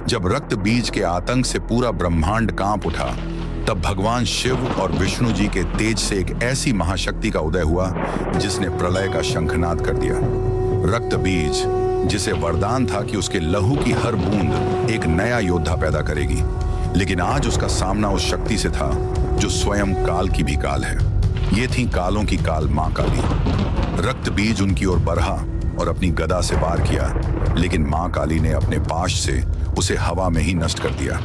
जब रक्त बीज के आतंक से पूरा ब्रह्मांड कांप उठा, तब भगवान शिव और विष्णु जी के तेज से एक ऐसी महाशक्ति का उदय हुआ जिसने प्रलय का शंखनाद कर दिया। रक्त बीज, जिसे वरदान था कि उसके लहू की हर बूंद एक नया योद्धा पैदा करेगी, लेकिन आज उसका सामना उस शक्ति से था जो स्वयं काल की भी काल है। ये थी कालों की काल मां काली। रक्त बीज उनकी ओर बढ़ा और अपनी गदा से वार किया, लेकिन मां काली ने अपने पाश से उसे हवा में ही नष्ट कर दिया।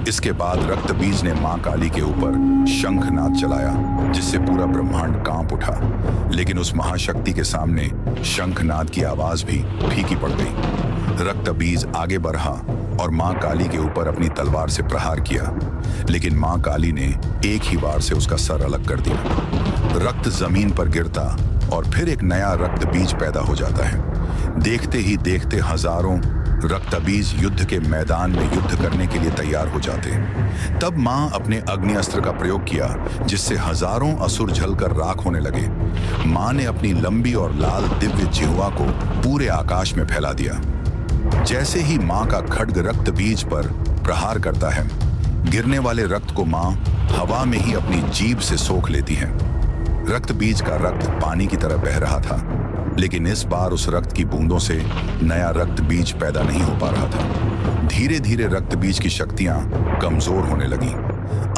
इसके बाद रक्त बीज ने मां काली के ऊपर शंखनाद चलाया, जिससे पूरा ब्रह्मांड कांप उठा। लेकिन उस महाशक्ति के सामने शंखनाद की आवाज भी फीकी पड़ गई। रक्त बीज आगे बढ़ा और मां काली के ऊपर अपनी तलवार से प्रहार किया, लेकिन मां काली ने एक ही बार से उसका सर अलग कर दिया। रक्त जमीन पर गिरता और फिर एक नया रक्त बीज पैदा हो जाता है। देखते ही देखते हजारों रक्त बीज युद्ध के मैदान में युद्ध करने के लिए तैयार हो जाते। तब मां अपने अग्नि अस्त्र का प्रयोग किया, जिससे हजारों असुर जलकर राख होने लगे। मां ने अपनी लंबी और लाल दिव्य जिह्वा को पूरे आकाश में फैला दिया। जैसे ही मां का खड्ग रक्त बीज पर प्रहार करता है, गिरने वाले रक्त को मां हवा में ही अपनी जीभ से सोख लेती है। रक्त बीज का रक्त पानी की तरह बह रहा था, लेकिन इस बार उस रक्त की बूंदों से नया रक्त बीज पैदा नहीं हो पा रहा था। धीरे धीरे रक्त बीज की शक्तियां कमजोर होने लगी।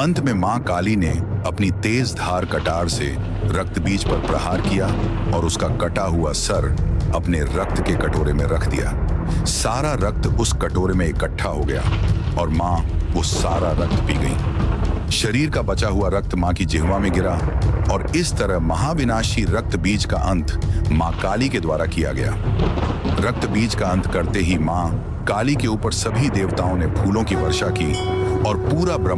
अंत में मां काली ने अपनी तेज धार कटार से रक्त बीज पर प्रहार किया और उसका कटा हुआ सर अपने रक्त के कटोरे में रख दिया। सारा रक्त उस कटोरे में इकट्ठा हो गया और मां वो सारा रक्त पी गई। शरीर का बचा हुआ रक्त मां की जिह्वा में गिरा और इस तरह महाविनाशी रक्त बीज का अंत मां काली के द्वारा किया गया। रक्त बीज का अंत करते ही मां काली के ऊपर सभी देवताओं ने फूलों की वर्षा की और पूरा ब्रह्मांड